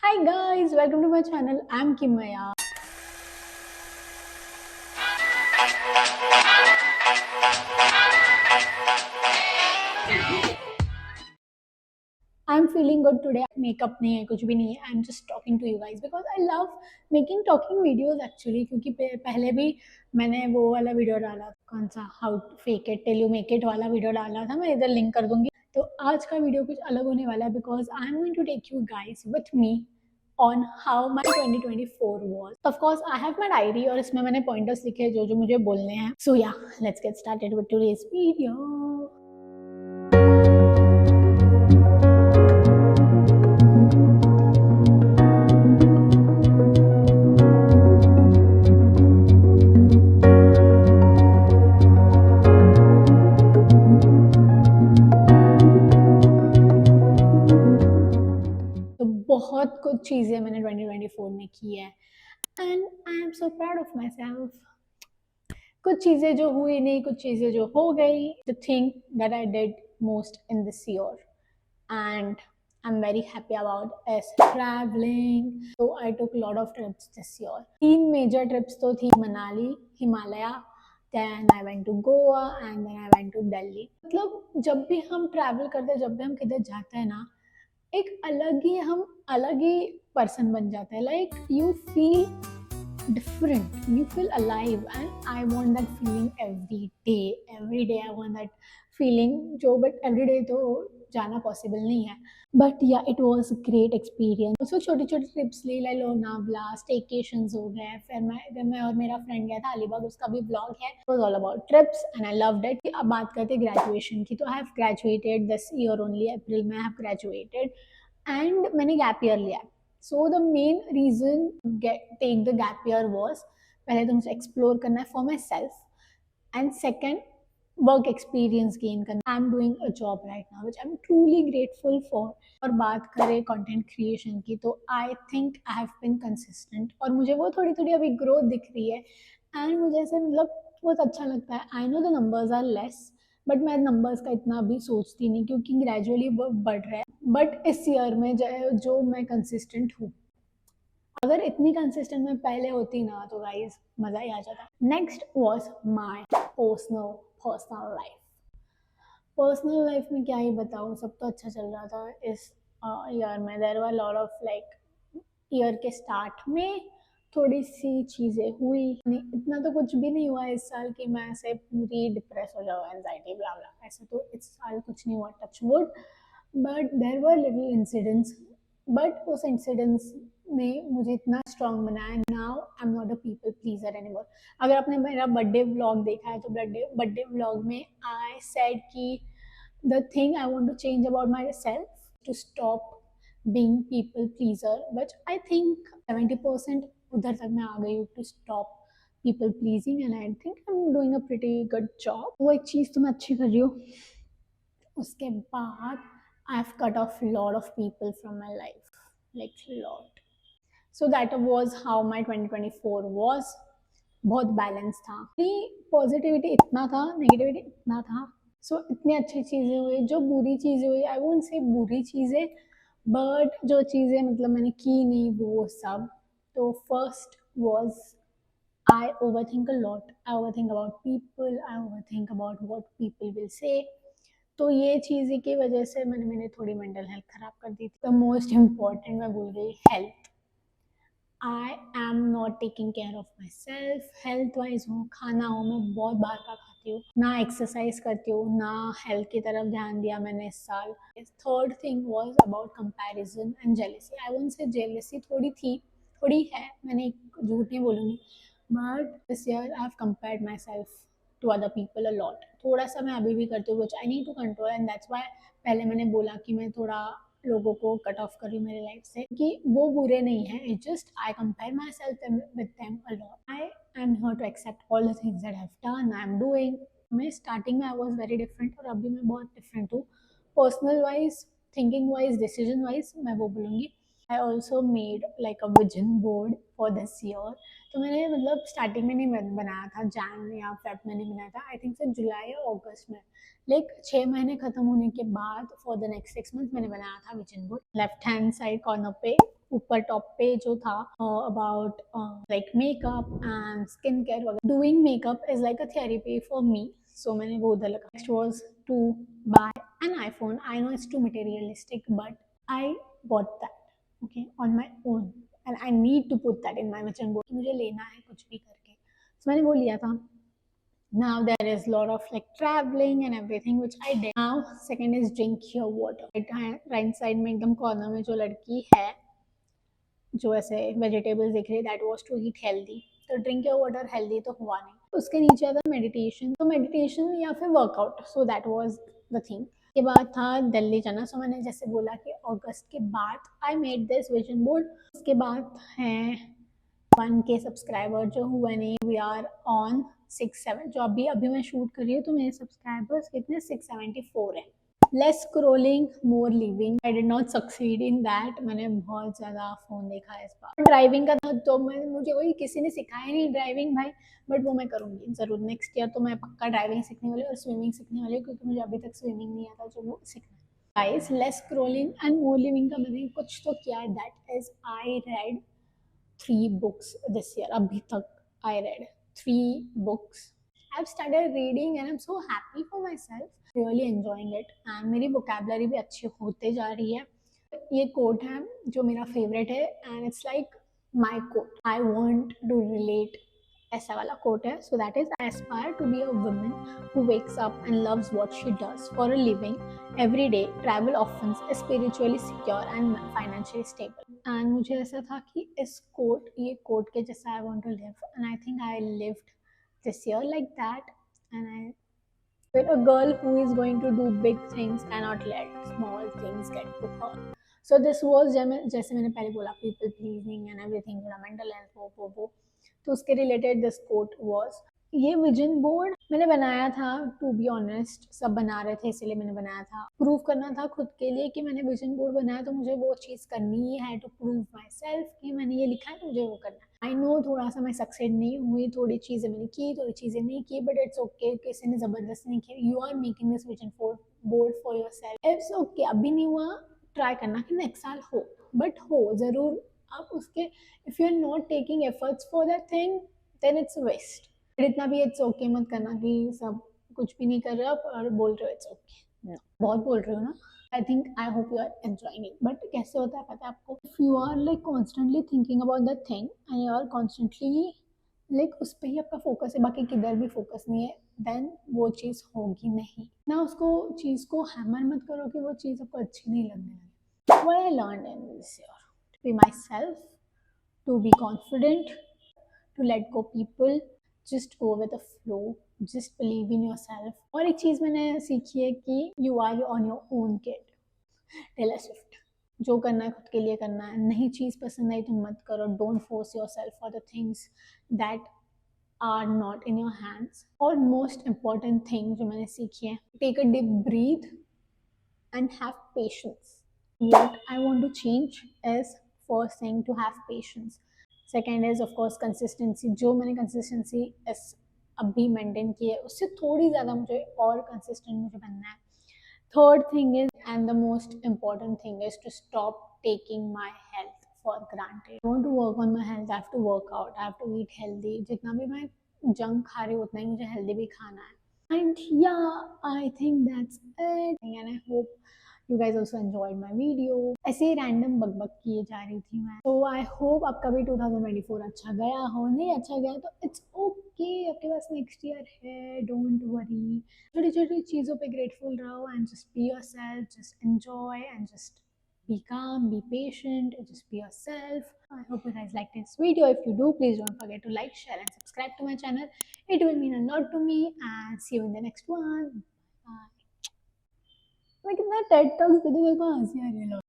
Hi guys, welcome to my channel. I'm Kimaya. I'm feeling good today. Makeup नहीं है, कुछ भी नहीं है. I'm just talking to you guys because I love making talking videos actually. क्योंकि पहले भी मैंने वो वाला वीडियो डाला, कौन सा how to fake it till you make it वाला वीडियो डाला था. मैं इधर लिंक कर दूंगी. तो आज का वीडियो कुछ अलग होने वाला है because I'm going to take you guys with me on how my 2024 was. Of course, I have my diary और इसमें मैंने pointers लिखे हैं जो जो मुझे बोलने हैं. So yeah, let's get started with today's video. तो बहुत कुछ चीज़ें मैंने 2024 में की है and I am so proud of my self. कुछ चीज़ें जो हुई नहीं, कुछ चीज़ें जो हो गई. The thing that I did most in this year and I'm very happy about is traveling. So I took a lot of trips this year. 3 major trips तो थी. Manali, Himalaya, then I went to Goa and then I went to Delhi. मतलब जब भी हम travel करते हैं, जब भी हम किधर जाते हैं ना, एक अलग ही पर्सन बन जाते हैं. Like you feel different, you feel alive and I want that feeling every day I want that feeling जो but every day तो जाना पॉसिबल नहीं है. बट या इट वॉज ग्रेट एक्सपीरियंस. उसको छोटी छोटी ट्रिप्स ली, लाइक लोनावला, स्टेकेशंस हो गए. फिर मैं और मेरा फ्रेंड गया था अलीबाग, उसका भी ब्लॉग है. It was all about trips and I loved it. अब बात करते हैं ग्रेजुएशन की. तो I have graduated this year only. अप्रैल में आई हैव ग्रेजुएटेड एंड मैंने गैप ईयर लिया. So the main reason take the gap year was, पहले तो मुझे एक्सप्लोर करना है for myself and second work experience gain करना. I am doing a job right now which I am truly grateful for. और बात करें content creation की, तो आई think I have been consistent और मुझे वो थोड़ी थोड़ी अभी ग्रोथ दिख रही है एंड मुझे ऐसे मतलब बहुत अच्छा लगता है. I know the numbers are less but मैं नंबर्स का इतना अभी सोचती नहीं क्योंकि ग्रेजुअली बढ़ रहा है. बट इस ईयर में जो मैं कंसिस्टेंट हूँ, अगर इतनी कंसिस्टेंट मैं पहले होती ना तो गाइस मज़ा ही आ जाता. Next was my personal life. Personal life में क्या ही बताऊँ, सब तो अच्छा चल रहा था इस ईयर में. There were lot of like year के स्टार्ट में थोड़ी सी चीज़ें हुई. नहीं, इतना तो कुछ भी नहीं हुआ इस साल कि मैं ऐसे पूरी डिप्रेस हो जाऊँ, एनजाइटी ब्ला ब्ला, ऐसे तो इस साल कुछ नहीं हुआ, touch wood. But there were little incidents. But उस इंसिडेंट्स ने मुझे इतना स्ट्रांग बनाया. Now I am not a people pleaser anymore. अगर आपने मेरा बर्थडे व्लॉग देखा है तो बर्थडे व्लॉग में आई सेड कि the thing I want to change about myself to stop being people pleaser, which I think 70% उधर तक मैं आ गई हूँ to stop people pleasing and I think I'm doing a pretty good job. वो एक चीज़ तो मैं अच्छी कर रही हूँ. उसके बाद I have cut off lot of people from my life, like lot. So that was how my 2024 was. बहुत बैलेंस था. पॉजिटिविटी इतना था, नेगेटिविटी इतना था. सो इतनी अच्छी चीज़ें हुई, जो बुरी चीज़ें हुई आई वोंट से बुरी चीज़ें, बट जो चीज़ें मतलब मैंने की नहीं वो सब. तो first was I over think a lot. I over think about people, I over think about what people will say. तो ये चीज़ की वजह से मैंने थोड़ी मेंटल हेल्थ ख़राब कर दी थी. द मोस्ट इम्पॉर्टेंट मैं भूल गई, health. I am not taking care of my self. Health wise हो, खाना हो, मैं बहुत बाहर का खाती हूँ, ना एक्सरसाइज करती हूँ, ना हेल्थ की तरफ ध्यान दिया मैंने इस साल. Third thing was about comparison and jealousy. I won't say jealousy थोड़ी थी, थोड़ी है, मैंने झूठ नहीं बोलूँगी. But this year I have compared myself to other people a lot. थोड़ा सा मैं अभी भी करती हूँ which I need to control and that's why पहले मैंने बोला कि मैं थोड़ा लोगों को कट ऑफ करी मेरी लाइफ से कि वो बुरे नहीं है. It just I compare myself with them a lot. I am here to accept all the things that I have done, I am doing. मैं स्टार्टिंग में आई वाज वेरी डिफरेंट और अभी मैं बहुत डिफरेंट हूँ. Personal wise, thinking wise, decision wise मैं वो बोलूँगी. I also made like a vision board for this year. तो मैंने मतलब स्टार्टिंग में नहीं बनाया था, जैन या फेब में नहीं बनाया था. आई थिंक से जुलाई या अगस्त में, लाइक 6 महीने खत्म होने के बाद फॉर द नेक्स्ट 6 मंथ मैंने बनाया था vision board. Left hand side corner पे ऊपर टॉप पे जो था about like makeup and skin care वगैरह. Doing makeup is like a therapy for me, so मैंने वो उधर लगा. Next was to buy an iPhone. I know it's too materialistic but I bought that okay on my own and I need to put that in my vision board. मुझे लेना है कुछ भी करके, so मैंने वो लिया था. Now there is a lot of like traveling and everything which I did. Now second is drink your water. Right side में एकदम corner में जो लड़की है जो ऐसे वेजिटेबल्स दिख रही है, that was to eat healthy. तो ड्रिंक योर वाटर, हेल्दी तो हुआ नहीं. उसके नीचे था मेडिटेशन, तो मेडिटेशन या फिर workout, so that was the thing. के बाद था दिल्ली जाना. सो मैंने जैसे बोला कि अगस्त के बाद I made this vision board. उसके बाद है 1K सब्सक्राइबर जो हुए नहीं. वी आर ऑन 6-7, जो अभी अभी मैं शूट कर रही हूँ तो मेरे सब्सक्राइबर्स कितने 674 है. Less scrolling more living. I did not succeed in that. मैंने बहुत ज़्यादा फ़ोन देखा है इस बार. ड्राइविंग का था तो मुझे वही किसी ने सिखाया नहीं ड्राइविंग भाई, बट वो मैं करूँगी ज़रूर. नेक्स्ट ईयर तो मैं पक्का ड्राइविंग सीखने वाली हूँ और स्विमिंग सीखने वाली हूँ, क्योंकि मुझे अभी तक स्विमिंग नहीं आता, जो वो सीखना है. Guys, less scrolling and more living का मैंने कुछ तो किया है. That is I read 3 books this year. अभी तक I read 3 books. I've started reading and I'm so happy for myself. Really enjoying it. And मेरी vocabulary भी अच्छी होते जा रही है. ये कोट है जो मेरा फेवरेट है and it's like my quote. I want to relate. ऐसा वाला कोट है. So that is, I aspire to be a woman who wakes up and loves what she does for a living every day, travel often, is spiritually secure and financially stable. And मुझे ऐसा था कि इस coat, ये coat के जैसा I want to live, and I think I lived this year like that. And I, but a girl who is going to do big things cannot let small things get to her. So this was जैसे मैंने पहले बोला people pleasing and everything, mental health वो तो उसके related this quote was. ये vision board मैंने बनाया था, टू बी ऑनेस्ट सब बना रहे थे इसलिए मैंने बनाया था. प्रूव करना था खुद के लिए कि मैंने विजन बोर्ड बनाया, तो मुझे वो चीज़ करनी ही है टू प्रूव माई सेल्फ कि मैंने ये लिखा है तो मुझे वो करना है. आई नो थोड़ा सा मैं सक्सेड नहीं हुई, थोड़ी चीज़ें मैंने की, थोड़ी चीज़ें नहीं की, बट इट्स ओके. किसी ने ज़बरदस्ती नहीं किया. You are making this vision board for yourself. It's okay. अभी नहीं हुआ, ट्राई करना कि नेक्स्ट साल हो, बट हो ज़रूर. आप उसके, if you are not taking efforts for that thing then it's waste. इतना भी इट्स ओके मत करना कि सब कुछ भी नहीं कर रहे आप और बोल रहे हो इट्स ओके. बहुत बोल रहे हो ना. I think, I hope you are enjoying it. But कैसे होता है पता है आपको, if you are like constantly thinking about that thing and you are constantly like उस पर ही आपका फोकस है, बाकी किधर भी फोकस नहीं है, देन वो चीज़ होगी नहीं ना. उसको चीज़ को हैमर मत करो कि वो चीज़ आपको अच्छी नहीं लगने लगी. What I learned in this year, to be myself, to be confident, to let go people, just go with the flow, just believe in yourself. और एक चीज़ मैंने सीखी है कि you are on your own kid. Taylor Swift. जो करना है खुद के लिए करना है. नहीं चीज़ पसंद आई तो मत करो. Don't force yourself for the things that are not in your hands. और most important thing जो मैंने सीखी है, take a deep breathe and have patience. What I want to change is first thing to have patience. Second is of course consistency. जो मैंने consistency इस अभी maintain की है उससे थोड़ी ज़्यादा मुझे और consistent मुझे बनना है. Third thing is, and the most important thing is to stop taking my health for granted. I want to work on my health. I have to work out. I have to eat healthy. जितना भी मैं junk खा रही हूँ उतना ही मुझे healthy भी खाना है. And yeah, I think that's it. And I hope you guys also enjoyed my video. ऐसे ही रैंडम बकबक किए जा रही थी मैं. So I hope आपका भी 2024 अच्छा गया हो. नहीं अच्छा गया तो it's okay. आपके पास नेक्स्ट ईयर है. Don't worry. छोटी छोटी चीज़ों पे grateful रहो and just be yourself. Just enjoy and just be calm, be patient, and just be yourself. I hope you guys liked this video. If you do, please don't forget to like, share, and subscribe to my channel. It will mean a lot to me. And see you in the next one. Bye. मैं कितना Ted talks दे दूँ, मेरे को हंसी आ रही है.